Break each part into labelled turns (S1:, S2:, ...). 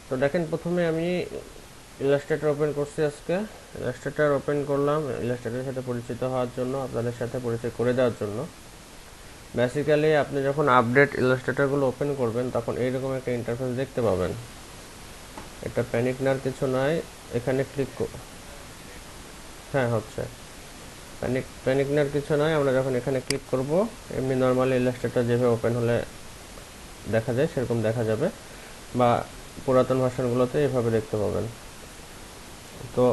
S1: তো দেখেন, প্রথমে আমি ইলাস্ট্রেটর ওপেন করছি। আজকে ইলাস্ট্রেটর ওপেন করলাম ইলাস্ট্রেটরের সাথে পরিচিত হওয়ার জন্য, আপনাদের সাথে পরিচয় করে দেওয়ার জন্য। বেসিক্যালি আপনি যখন আপডেট ইলাস্ট্রেটরগুলো ওপেন করবেন তখন এইরকম একটা ইন্টারফেস দেখতে পাবেন। এটা প্যানিক নেওয়ার কিছু নয়। এখানে হ্যাঁ, হচ্ছে। প্যানিক নেওয়ার কিছু নয়। আমরা যখন এখানে ক্লিক করব, এমনি নর্মালি ইলাস্ট্রেটর যেভাবে ওপেন হলে দেখা যায় সেরকম দেখা যাবে, বা পুরাতন ভার্সনগুলোতে এভাবে দেখতে পাবেন। তো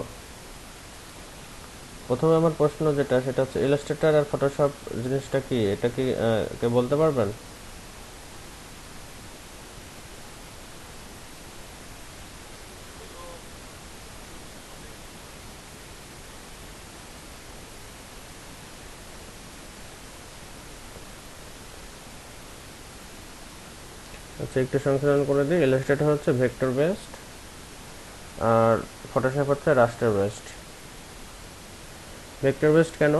S1: প্রথমে আমার প্রশ্ন যেটা, সেটা হচ্ছে ইলাস্ট্রেটর আর ফটোশপ জিনিসটা কি, এটা কি কে বলতে পারবেন? আচ্ছা, একটু সংশোধন করে দিই। ইলাস্ট্রেটর হচ্ছে ভেক্টর বেসড, আর ফটোশপ হচ্ছে রাস্টার বেসড। ভেক্টর বেসড কেন?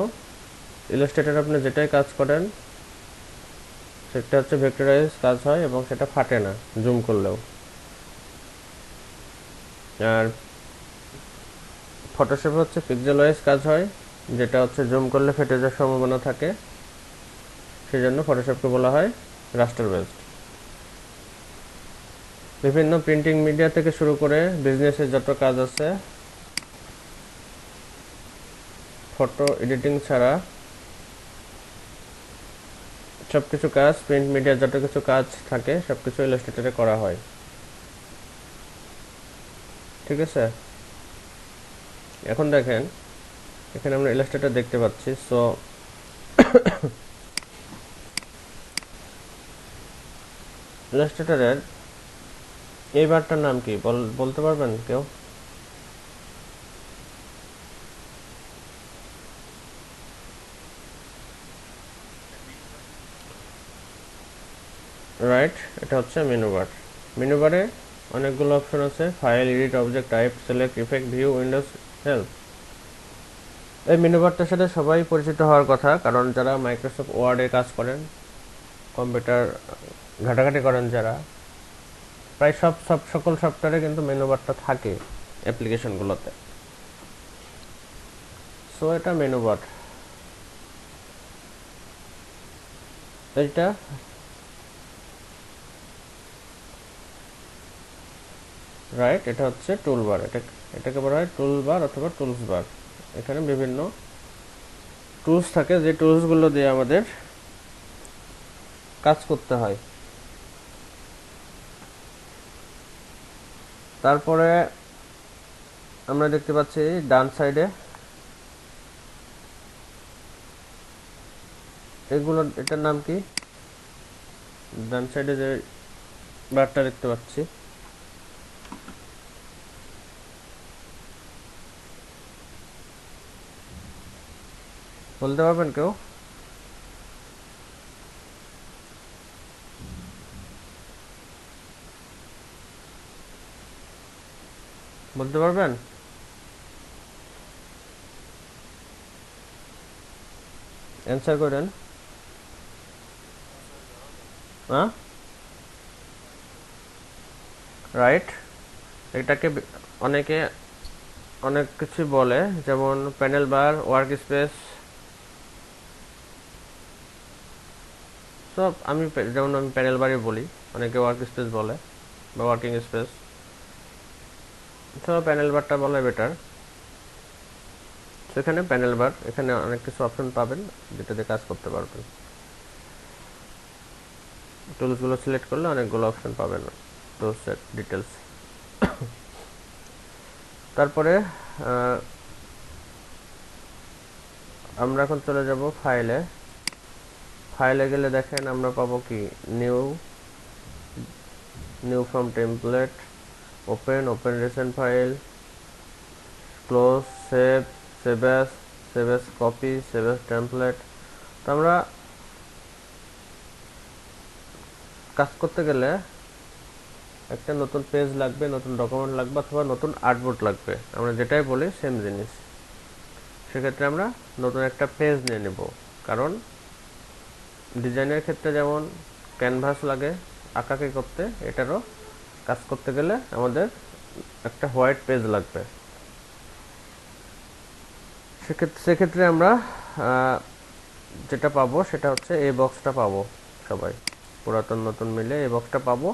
S1: ইলাস্ট্রেটর আপনি যেটাই কাজ করেন সেটা হচ্ছে ভেক্টরাইজ কাজ হয় এবং সেটা ফাটে না জুম করলেও। আর ফটোশপে হচ্ছে পিক্সেল ওয়াইজ কাজ হয়, যেটা হচ্ছে জুম করলে ফেটে যাওয়ার সম্ভাবনা থাকে। সেই জন্য ফটোশপকে বলা হয় রাস্টার বেসড। বিভিন্ন প্রিন্টিং মিডিয়া থেকে শুরু করে বিজনেসের যত কাজ আছে, ফটো এডিটিং ছাড়া সব কিছু কাজ, প্রিন্ট মিডিয়া যত কিছু কাজ থাকে সব কিছু ইলাস্ট্রেটরে করা হয়। ঠিক আছে? এখন দেখেন, এখানে আমরা ইলাস্ট্রেটর দেখতে পাচ্ছি। সো ইলাস্ট্রেটরের এই বারটার নাম কি বলতে পারবেন কেউ? রাইট, এটা হচ্ছে মেনু বার। মেনু বারে অনেকগুলো অপশন আছে: file, edit, object type, select, effect, view, Windows, help. এই মেনু বারটার সাথে সবাই পরিচিত হওয়ার কথা, কারণ যারা মাইক্রোসফট ওয়ার্ডে কাজ করেন, কম্পিউটার ঘাটাঘাটি করেন যারা, প্রায় সকল সফটওয়্যারে কিন্তু মেনু বারটা থাকে অ্যাপ্লিকেশনগুলোতে। সো এটা মেনু বার। এটা রাইট, এটা হচ্ছে টুল বার। এটাকে বলা হয় টুল বার অথবা টুলস বার। এখানে বিভিন্ন টুলস থাকে, যে টুলসগুলো দিয়ে আমাদের কাজ করতে হয়। তারপরে আমরা দেখতে পাচ্ছি ডান সাইডে এটার নাম কি? ডান সাইডে যে বারটা দেখতে পাচ্ছি, বলতে পারবেন কেউ? বলতে পারবেন? অ্যান্সার করেন। হ্যাঁ, রাইট। এটাকে অনেকে অনেক কিছু বলে, যেমন প্যানেল বার, ওয়ার্ক স্পেস। সব যেমন আমি প্যানেল বারই বলি, অনেকে ওয়ার্ক স্পেস বলে বা ওয়ার্কিং স্পেস। তো প্যানেল বারটা বলা বেটার। সেখানে প্যানেল বার, এখানে অনেক কিছু অপশন পাবেন যেটা দিয়ে কাজ করতে পারবেন। টুলসগুলো সিলেক্ট করলে অনেকগুলো অপশন পাবেন, টুলস ডিটেলস। তারপরে আমরা এখন চলে যাব ফাইলে। ফাইলে গেলে দেখেন আমরা পাবো কি, new, new from template, open recent file, close, save as copy, save as template. তো আমরা কাজ করতে গেলে একটা নতুন পেজ লাগবে, নতুন ডকুমেন্ট লাগবে, অথবা নতুন আর্টবোর্ড লাগবে। আমরা যেটাই বলি সেম জিনিস। সেক্ষেত্রে আমরা নতুন একটা পেজ নিয়ে নেব, কারণ ডিজাইনের ক্ষেত্রে যেমন ক্যানভাস লাগে আঁকাকে করতে, এটারও কাজ করতে গেলে আমাদের একটা হোয়াইট পেজ লাগবে। সেক্ষেত্রে আমরা যেটা পাবো সেটা হচ্ছে এই বক্সটা পাবো সবাই, পুরাতন নতুন মিলে এই বক্সটা পাবো।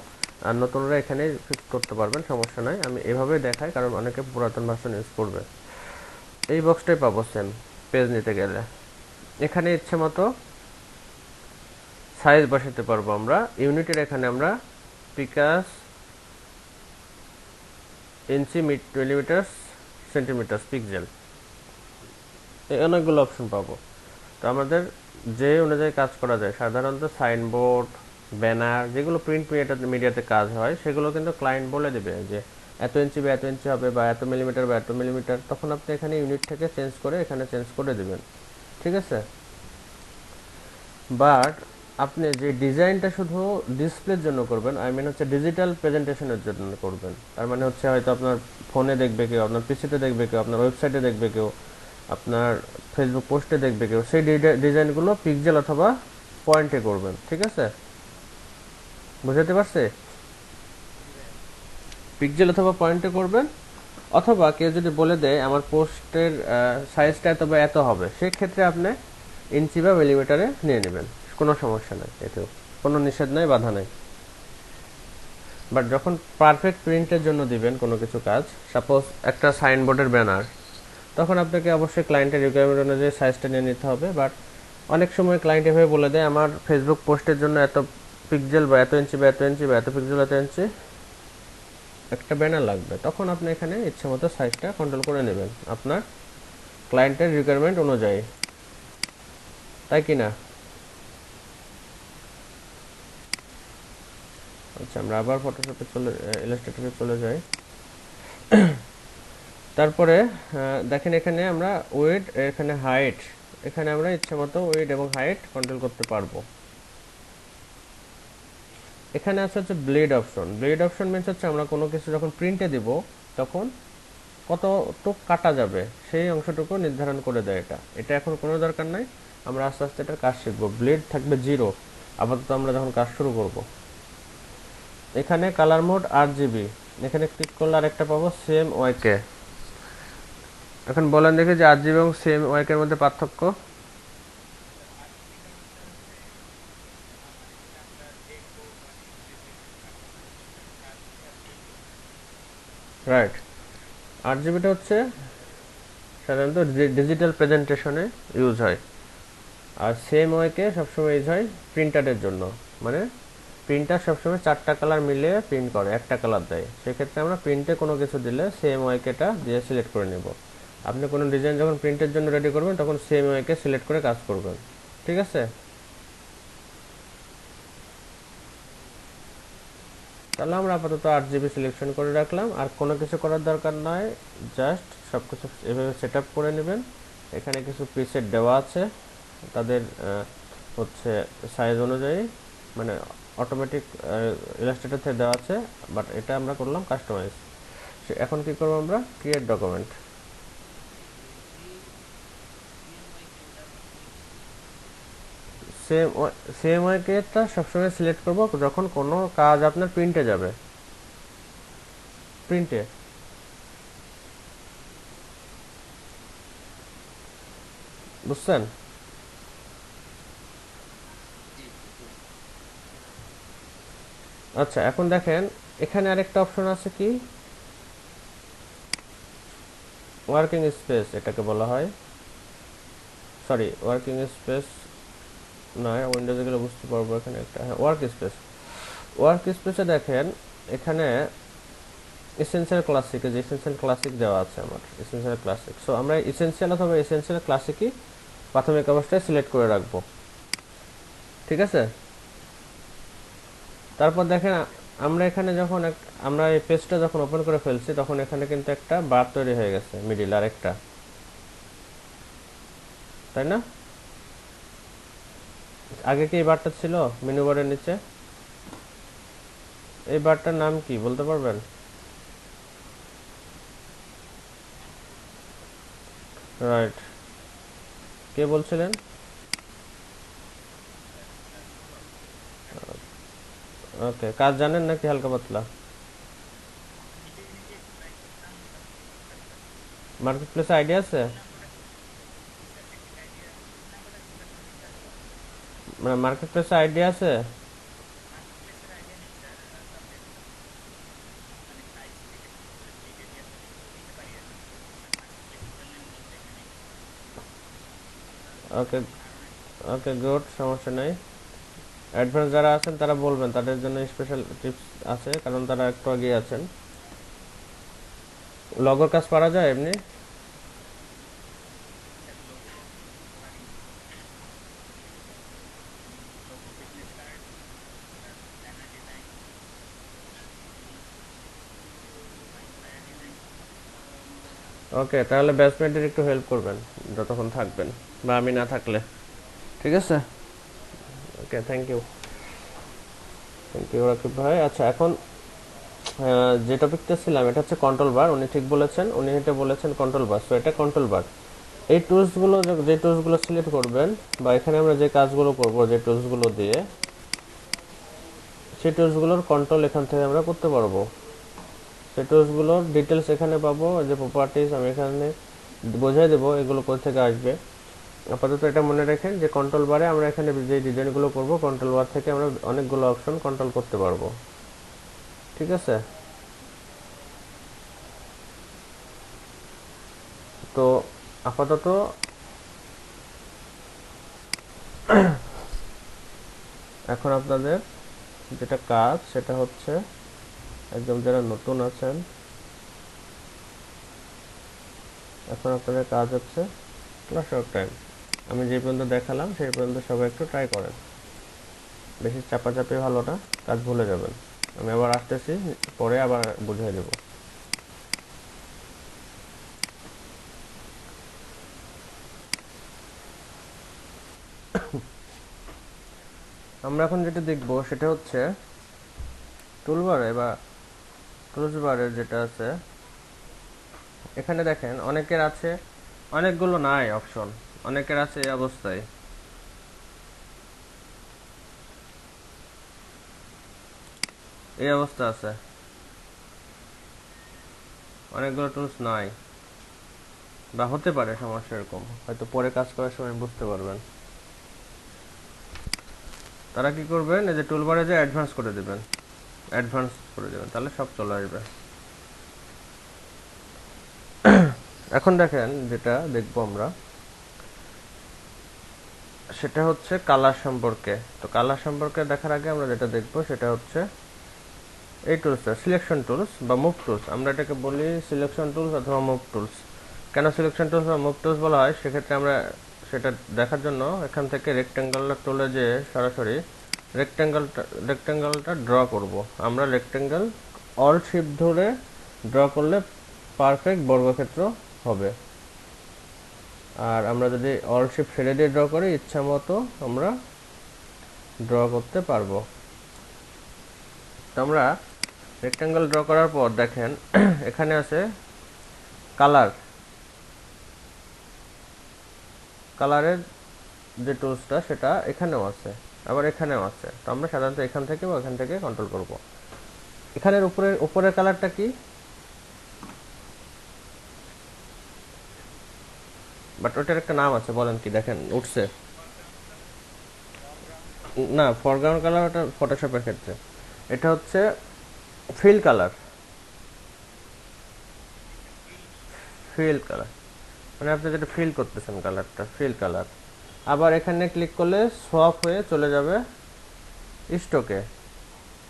S1: আর নতুনরা এখানে ফিক্স করতে পারবেন, সমস্যা নাই। আমি এভাবে দেখাই কারণ অনেকে পুরাতন ভার্সন ইউজ করবে। এই বক্সটাই পাবো সেম পেজ নিতে গেলে। এখানে ইচ্ছে মতো সাইজ বসাতে পারবো আমরা। ইউনিটের এখানে আমরা পিকাস ইঞ্চি মিলিমিটার সেন্টিমিটার পিক্সেল এই অনেকগুলো অপশন পাবো। তো আমাদের যে অনুযায়ী কাজ করা যায়, সাধারণত সাইনবোর্ড ব্যানার যেগুলো প্রিন্ট মিডিয়াতে কাজ হয় সেগুলো কিন্তু ক্লায়েন্ট বলে দেবে যে এত ইঞ্চি বা এত ইঞ্চি হবে বা এত মিলিমিটার বা এত মিলিমিটার, তখন আপনি এখানে ইউনিট থেকে চেঞ্জ করে এখানে চেঞ্জ করে দেবেন, ঠিক আছে। বাট আপনি যে ডিজাইনটা শুধু ডিসপ্লের জন্য করবেন, আই মিন হচ্ছে ডিজিটাল প্রেজেন্টেশনের জন্য করবেন, তার মানে হচ্ছে হয়তো আপনার ফোনে দেখবে কেউ, আপনার পিসিতে দেখবে কেউ, আপনার ওয়েবসাইটে দেখবে কেউ, আপনার ফেসবুক পোস্টে দেখবে কেউ, সেই ডিজাইনগুলো পিক্সেল অথবা পয়েন্টে করবেন, ঠিক আছে। বুঝতে পারছে? পিক্সেল অথবা পয়েন্টে করবেন। অথবা কেউ যদি বলে দেয় আমার পোস্টের সাইজটা এত বা এত হবে, সেক্ষেত্রে আপনি ইঞ্চি বা মিলিমিটারে নিয়ে নেবেন, কোনো সমস্যা নাই, এতেও কোনো নিষেধ নাই, বাধা নাই। বাট যখন পারফেক্ট প্রিন্টের জন্য দিবেন কোনো কিছু কাজ, সাপোজ একটা সাইনবোর্ডের ব্যানার, তখন আপনাকে অবশ্যই ক্লায়েন্টের রিকোয়ারমেন্ট অনুযায়ী সাইজটা নিয়ে নিতে হবে। বাট অনেক সময় ক্লায়েন্ট এভাবে বলে দেয় আমার ফেসবুক পোস্টের জন্য এত পিক্সেল বা এত ইঞ্চি বা এত ইঞ্চি বা এত পিক্সেল এত ইঞ্চি একটা ব্যানার লাগবে, তখন আপনি এখানে ইচ্ছে মতো সাইজটা কন্ট্রোল করে নেবেন আপনার ক্লায়েন্টের রিকোয়ারমেন্ট অনুযায়ী, তাই কি না? আচ্ছা, আমরা আবার ফটোশপে ইলাস্ট্রেটরে চলে যাই। তারপরে দেখেন এখানে আমরা ওয়েট, এখানে হাইট, এখানে আমরা ইচ্ছে মতো ওয়েট এবং হাইট কন্ট্রোল করতে পারবো। এখানে আছে হচ্ছে blade option. Blade option means হচ্ছে আমরা কোনো কিছু যখন প্রিন্টে দিব তখন কতটুকু কাটা যাবে সেই অংশটুকু নির্ধারণ করে দেয়। এটা এটা এখন কোনো দরকার নাই, আমরা আস্তে আস্তে এটার কাজ শিখবো। ব্লেড থাকবে 0 আপাতত আমরা যখন কাজ শুরু করব। এখানে কালার মোড RGB, এখানে ক্লিক করলে আরেকটা পাবো সেম ওয়াইকে। এখন বলেন দেখি যে RGB এবং সেম ওয়াইকের মধ্যে পার্থক্য। রাইট, RGBটা হচ্ছে সাধারণত ডিজিটাল প্রেজেন্টেশনে ইউজ হয়, আর সেম ওয়েকে সবসময় ইউজ হয় প্রিন্টারের জন্য। মানে প্রিন্টার সবসময় 4টা কালার মিলিয়ে প্রিন্ট করে, একটা কালার দেয়। সেক্ষেত্রে আমরা প্রিন্টে কোনো কিছু দিলে সেম ওয়েকেটা দিয়ে সিলেক্ট করে নেব। আপনি কোনো ডিজাইন যখন প্রিন্টের জন্য রেডি করবেন তখন সেম ওয়েকে সিলেক্ট করে কাজ করবেন, ঠিক আছে। তাহলে আমরা আপাতত 8 GB সিলেকশন করে রাখলাম, আর কোনো কিছু করার দরকার নয়, জাস্ট সব কিছু এভাবে সেট আপ করে নেবেন। এখানে কিছু প্রিসেট দেওয়া আছে, তাদের হচ্ছে সাইজ অনুযায়ী, মানে অটোমেটিক ইলাস্ট্রেটর থেকে দেওয়া আছে, বাট এটা আমরা করলাম কাস্টমাইজ। এখন কি করবো আমরা, ক্রিয়েট ডকুমেন্ট। সেম সেম ওয়েটা সবসময় সিলেক্ট করব যখন কোনো কাজ আপনার প্রিন্টে যাবে, প্রিন্টে। বুঝছেন? আচ্ছা, এখন দেখেন এখানে আরেকটা অপশন আছে কি, ওয়ার্কিং স্পেস এটাকে বলা হয়। সরি, ওয়ার্কিং স্পেস নয়, উইন্ডোজে গেলে বুঝতে পারবো। এখানে একটা ওয়ার্ক স্পেস। ওয়ার্ক স্পেসে দেখেন এখানে এসেনশিয়াল ক্লাসিক, যে এসেনশিয়াল ক্লাসিক দেওয়া আছে আমার, এসেনশিয়াল ক্লাসিক। সো আমরা এসেনশিয়াল অথবা এসেনশিয়াল ক্লাসিকই প্রাথমিক অবস্থায় সিলেক্ট করে রাখবো, ঠিক আছে। তারপর দেখেন আমরা এখানে যখন আমরা এই পেজটা যখন ওপেন করে ফেলছি তখন এখানে কিন্তু একটা বার তৈরি হয়ে গেছে মিডিল আর একটা, তাই না? আগে কি এই বারটা ছিল মেনু বারের নিচে? এই বারটার নাম কি বলতে পারবেন? রাইট, কে বলছিলেন? ওকে, কাজ জানেন নাকি হালকা পাতলা? মার্কেট প্লেসে আইডিয়া আছে, মানে মার্কেট প্লেসে আইডিয়া আছে। ওকে, ওকে গুড, সমস্যা নেই। অ্যাডভান্স যারা আছেন তারা বলবেন, তাদের জন্য স্পেশাল টিপস আছে, কারণ তারা একটু এগিয়ে আছেন। লগর কাজ পারা যায় এমনি। ওকে, তাহলে ব্যাচমেটদের একটু হেল্প করবেন যতক্ষণ থাকবেন, বা আমি না থাকলে। ঠিক আছে। Okay, thank you. Thank you Rakib ভাই। আচ্ছা, এখন যে টপিকটা ছিলাম এটা হচ্ছে কন্ট্রোল বার। উনি ঠিক বলেছেন, উনি এটা বলেছেন কন্ট্রোল বার। সো এটা কন্ট্রোল বার। এই টুলসগুলো, যে টুলসগুলো সিলেক্ট করবেন বা এখানে আমরা যে কাজগুলো করব যে টুলসগুলো দিয়ে, সেই টুলসগুলোর কন্ট্রোল এখান থেকে আমরা করতে পারবো। সেই টুলসগুলোর ডিটেলস এখানে পাবো, যে প্রপার্টিজ আমি এখানে বোঝাই দেবো এগুলো কোথা থেকে আসবে। আপাতত এটা মনে রাখেন যে কন্ট্রোল বারে আমরা এখানে যে ডিজাইনগুলো করব, কন্ট্রোল বার থেকে আমরা অনেকগুলো অপশন কন্ট্রোল করতে পারবো। ঠিক আছে। তো আপাতত এখন আপনাদের যেটা কাজ সেটা হচ্ছে, একদম যারা নতুন আছেন, এখন আপনাদের কাজ হচ্ছে ক্লাস অফ টাইম। আমি যে পর্যন্ত দেখালাম সেই পর্যন্ত সবাই একটু ট্রাই করেন। বেশি চাপাচাপি ভালো না, কাজ ভুলে যাবেন। আমি আবার আসতেছি, পরে আবার বুঝিয়ে দেবো। আমরা এখন যেটা দেখবো সেটা হচ্ছে টুলবারে বা টুলস বারের যেটা আছে, এখানে দেখেন অনেকের আছে অনেকগুলো নাই অপশন, অনেকের আছে এই অবস্থায়, এই অবস্থা আছে, অনেকগুলো টুলস নাই, বা হতে পারে সমস্যা এরকম, হয়তো পরে কাজ করার সময় বুঝতে পারবেন। তারা কি করবেন, এই যে টুলবারে যে অ্যাডভান্স করে দেবেন, অ্যাডভান্স করে দেবেন, তাহলে সব চলে আসবে। এখন দেখেন যেটা দেখবো আমরা সেটা হচ্ছে কালার সম্পর্কে। তো কালার সম্পর্কে দেখার আগে আমরা যেটা দেখবো সেটা হচ্ছে এই টুলসটা, সিলেকশন টুলস বা মুভ টুলস। আমরা এটাকে বলি সিলেকশন টুলস অথবা মুভ টুলস। কেন সিলেকশন টুলস বা মুভ টুলস বলা হয়, সেক্ষেত্রে আমরা সেটা দেখার জন্য এখান থেকে রেক্টেঙ্গেলটা তুলে যে সরাসরি রেক্টেঙ্গেলটা ড্র করব। আমরা রেক্টেঙ্গেল অল শিফট ধরে ড্র করলে পারফেক্ট বর্গক্ষেত্র হবে। আর আমরা যদি অল শিফট ছেড়ে দিয়ে ড্র করি, ইচ্ছা মতো আমরা ড্র করতে পারবো। তো আমরা রেক্টেঙ্গেল ড্র করার পর দেখেন এখানে আছে কালার, কালারের যে টুলসটা সেটা এখানেও আছে, আবার এখানেও আছে। তো আমরা সাধারণত এখান থেকে বা এখান থেকে কন্ট্রোল করব। এখানের উপরের কালারটা কি, বাট ওটার একটা নাম আছে, বলেন কি, দেখেন উঠছে। না, ফরগ্রাউন্ড কালার ওটা ফটোশপের ক্ষেত্রে, এটা হচ্ছে ফিল কালার। ফিল কালার মানে আপনি যেটা ফিল করতেছেন কালারটা, ফিল কালার। আবার এখানে ক্লিক করলে সোয়াপ হয়ে চলে যাবে স্টকে।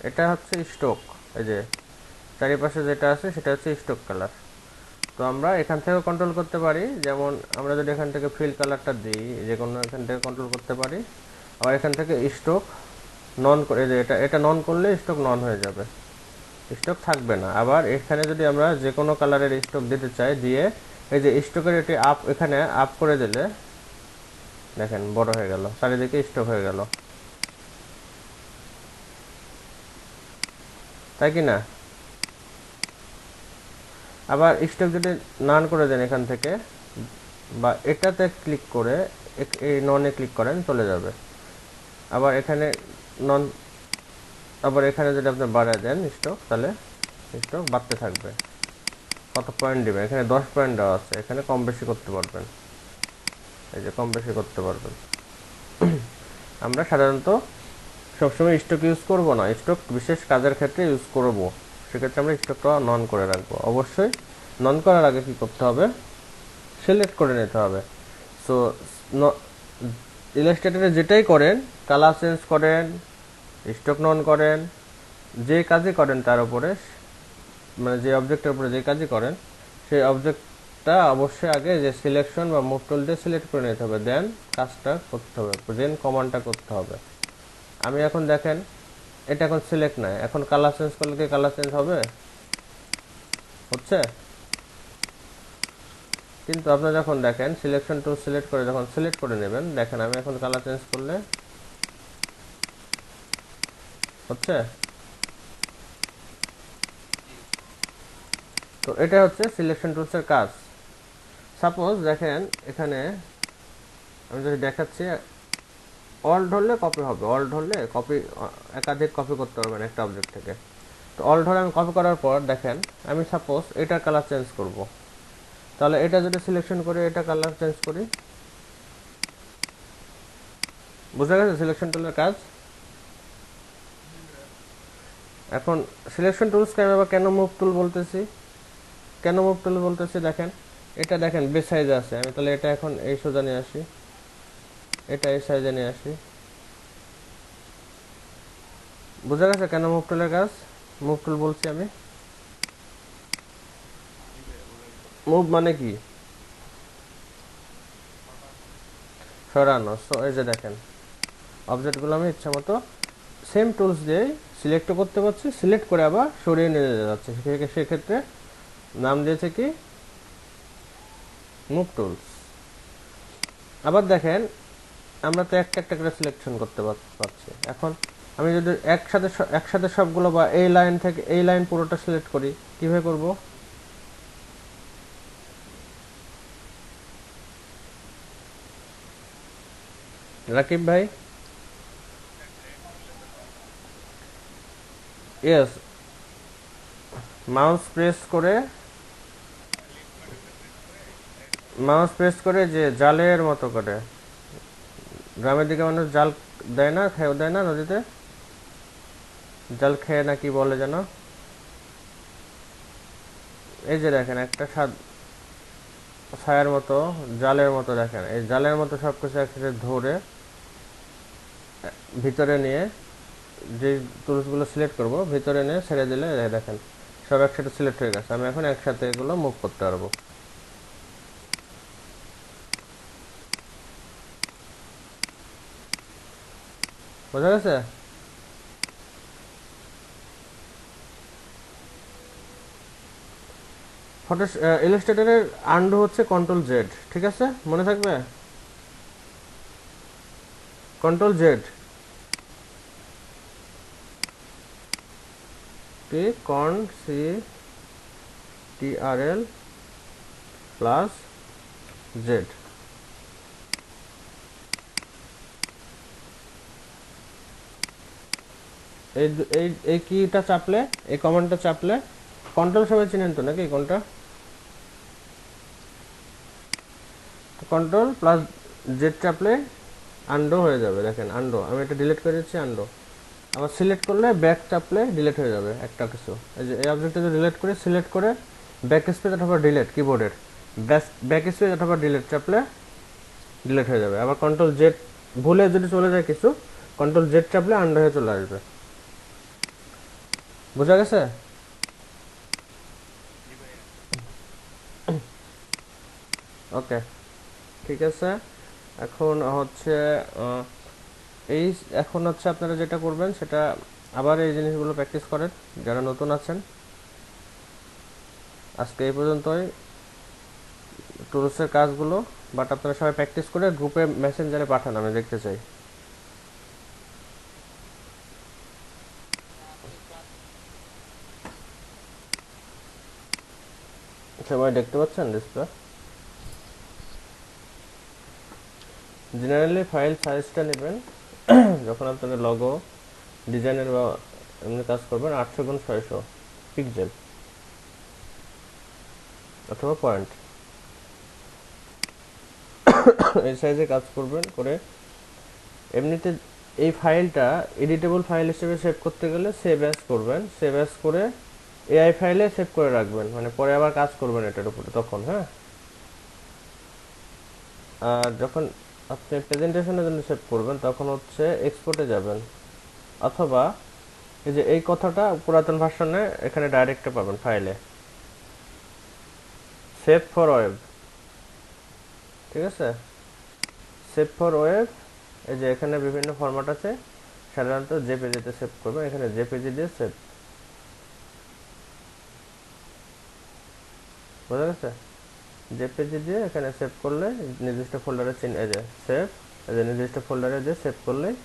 S1: এটা হচ্ছে স্টক, এই যে চারিপাশে যেটা আছে সেটা হচ্ছে স্টক কালার। তো আমরা এখান থেকেও কন্ট্রোল করতে পারি, যেমন আমরা যদি এখান থেকে ফিল কালারটা দিই, যে কোনো এখান থেকে কন্ট্রোল করতে পারি। আবার এখান থেকে স্টক নন করে, যে এটা এটা নন করলে স্টক নন হয়ে যাবে, স্টক থাকবে না। আবার এখানে যদি আমরা যে কোনো কালারের স্টক দিতে চাই, দিয়ে এই যে স্টকের এটি আপ, এখানে আপ করে দিলে দেখেন বড় হয়ে গেল, চারিদিকে স্টক হয়ে গেল, তাই কি না? আবার স্টক যদি নান করে দেন এখান থেকে, বা এটাতে ক্লিক করে এই ননে ক্লিক করেন, চলে যাবে। আবার এখানে নন, আবার এখানে যদি আপনি বাড়ায় দেন স্টক, তাহলে স্টক বাড়তে থাকবে। কত পয়েন্ট দিবেন, এখানে 10 পয়েন্ট দেওয়া আছে, এখানে কম বেশি করতে পারবেন, এই যে কম বেশি করতে পারবেন। আমরা সাধারণত সবসময় স্টক ইউজ করব না, স্টক বিশেষ কাজের ক্ষেত্রে ইউজ করব, সেক্ষেত্রে আমরা স্টকটা নন করে রাখবো। অবশ্যই নন করার আগে কি করতে হবে, সিলেক্ট করে নিতে হবে। সো ইলাস্ট্রেটরে যেটাই করেন, কালার চেঞ্জ করেন, স্টক নন করেন, যে কাজই করেন তার উপরে, মানে যে অবজেক্টের উপরে যে কাজই করেন, সেই অবজেক্টটা অবশ্যই আগে যে সিলেকশন বা মুভ টুল দিয়ে সিলেক্ট করে নিতে হবে, দেন কাজটা করতে হবে, দেন কমান্ডটা করতে হবে। আমি এখন দেখেন এটা এখন সিলেক্ট নাই, এখন কালার চেঞ্জ করলে কি কালার চেঞ্জ হবে, হচ্ছে? কিন্তু আপনারা যখন দেখেন সিলেকশন টুল সিলেক্ট করে যখন সিলেক্ট করে নেবেন, দেখেন আমি এখন কালার চেঞ্জ করলে হচ্ছে। তো এটা হচ্ছে সিলেকশন টুলসের কাজ। সাপোজ দেখেন এখানে আমি যদি দেখাচ্ছি, অল্ট ধরলে কপি হবে, অল্ট ধরলে কপি, একাধিক কপি করতে পারবেন একটা অবজেক্ট থেকে। তো অল্ট ধরে আমি কপি করার পর দেখেন আমি সাপোজ এটার কালার চেঞ্জ করব, তাহলে এটা যদি সিলেকশন করে এটা কালার চেঞ্জ করি, বুঝা গেছে সিলেকশন টুলের কাজ। এখন সিলেকশন টুলসকে আমি আবার কেন মুভ টুল বলতেছি, কেন মুভ টুল বলতেছি, দেখেন এটা দেখেন বেস সাইজে আছে, আমি তাহলে এটা এখন এই সোজা নিয়ে আসি, এটা এই সাইজে নিয়ে আসি, বুঝা গেছে কেন মুভ টুলের কাজ, মুভ টুল বলছি আমি। মুভ মানে কি, সরানো। সো এই যে দেখেন অবজেক্টগুলো আমি ইচ্ছা মতো সেম টুলস দিয়ে সিলেক্টও করতে পারছি, সিলেক্ট করে আবার সরিয়ে নিয়ে যাচ্ছে, সেক্ষেত্রে নাম দিয়েছে কি মুভ টুলস। আবার দেখেন আমরা তো একটা একটা করে সিলেকশন করতে পারছি। এখন আমি যদি একসাথে সবগুলো বা এই লাইন থেকে এই লাইন পুরোটা সিলেক্ট করি, কিভাবে করব, রাকিব ভাই? ইয়েস, মাউস প্রেস করে, মাউস প্রেস করে যে জালের মতো করে, গ্রামের দিকে মানুষ জাল দেয় না, খেয়েও দেয় না নদীতে, জাল খেয়ে না কি বলে যেন, এই যে দেখেন একটা ছায়ার মতো জালের মতো, দেখেন এই জালের মতো সবকিছু একসাথে ধরে ভিতরে নিয়ে যে টুলসগুলো সিলেক্ট করব ভিতরে নিয়ে ছেড়ে দিলে দেখেন সব একসাথে সিলেক্ট হয়ে গেছে। আমি এখন একসাথে এগুলো মুভ করতে পারবো, বোঝা গেছে? ফটো ইলাস্ট্রেটরের আন্ডু হচ্ছে কন্ট্রোল জেড, ঠিক আছে, মনে থাকবে, কন্ট্রোল জেড, কি কন সি টি আর এল প্লাস জেড। এই এই এই কিটা চাপলে, এই কমান্ডটা চাপলে, কন্ট্রোল সবাই চিনেন তো নাকি কোনটা, কন্ট্রোল প্লাস জেড চাপলে আন্ডো হয়ে যাবে, দেখেন আন্ডো, আমি এটা ডিলিট করে দিচ্ছি আন্ডো। আবার সিলেক্ট করলে ব্যাক চাপলে ডিলিট হয়ে যাবে একটা কিছু, এই যে এই অবজেক্টটা যদি ডিলিট করে সিলেক্ট করে ব্যাক স্পেস অথবা ডিলিট কিবোর্ডের ব্যাক স্পেস অথবা ডিলিট চাপলে ডিলিট হয়ে যাবে। আবার কন্ট্রোল জেড ভুলে যদি চলে যায় কিছু, কন্ট্রোল জেড চাপলে আন্ডো হয়ে চলে আসবে, বোঝা গেছে? ওকে, ঠিক আছে। এখন হচ্ছে এই এখন হচ্ছে আপনারা যেটা করবেন সেটা আবার এই জিনিসগুলো প্র্যাকটিস করেন যারা নতুন আছেন। আজকে এই পর্যন্তই টুলসের কাজগুলো, বাট আপনারা সবাই প্র্যাকটিস করে গ্রুপে মেসেঞ্জারে পাঠান, আমি দেখতে চাই। সবাই দেখতে পাচ্ছেন ডিসপ্লে? জেনারেলি ফাইল সাইজটা নেবেন যখন আপনারা লগো ডিজাইনের বা এমনি কাজ করবেন 800 x 600 পিক্সেল। অথবা পয়েন্ট, এই সাইজে কাজ করবেন করে এমনিতে এই ফাইলটা এডিটেবল ফাইল হিসেবে সেভ করতে গেলে সেভ অ্যাজ করবেন, সেভ অ্যাজ করে এআই ফাইলে সেভ করে রাখবেন, মানে পরে আবার কাজ করবেন এটার উপরে তখন। হ্যাঁ, আর যখন আপনি প্রেজেন্টেশনের জন্য সেভ করবেন তখন হচ্ছে এক্সপোর্টে যাবেন, অথবা এই যে এই কথাটা পুরাতন ভার্সনে এখানে ডাইরেক্টে পাবেন ফাইলে, সেভ ফর ওয়েব। ঠিক আছে, সেভ ফর ওয়েব, এই যে এখানে বিভিন্ন ফরম্যাট আছে, সাধারণত জেপিজিতে সেভ করবেন, এখানে জেপিজি দিয়ে সেভ। বোঝা গেছে? জেপিজি দিয়ে এখানে সেভ করলে নির্দিষ্ট ফোল্ডারে এই যে সেভ, এই যে নির্দিষ্ট ফোল্ডারে যে সেভ করলেই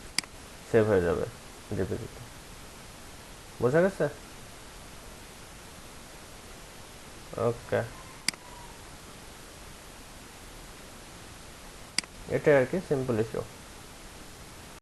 S1: সেভ হয়ে যাবে জেপিজিতে। বোঝা গেছে? ওকে, এটাই আর কি, সিম্পল ইস্যু।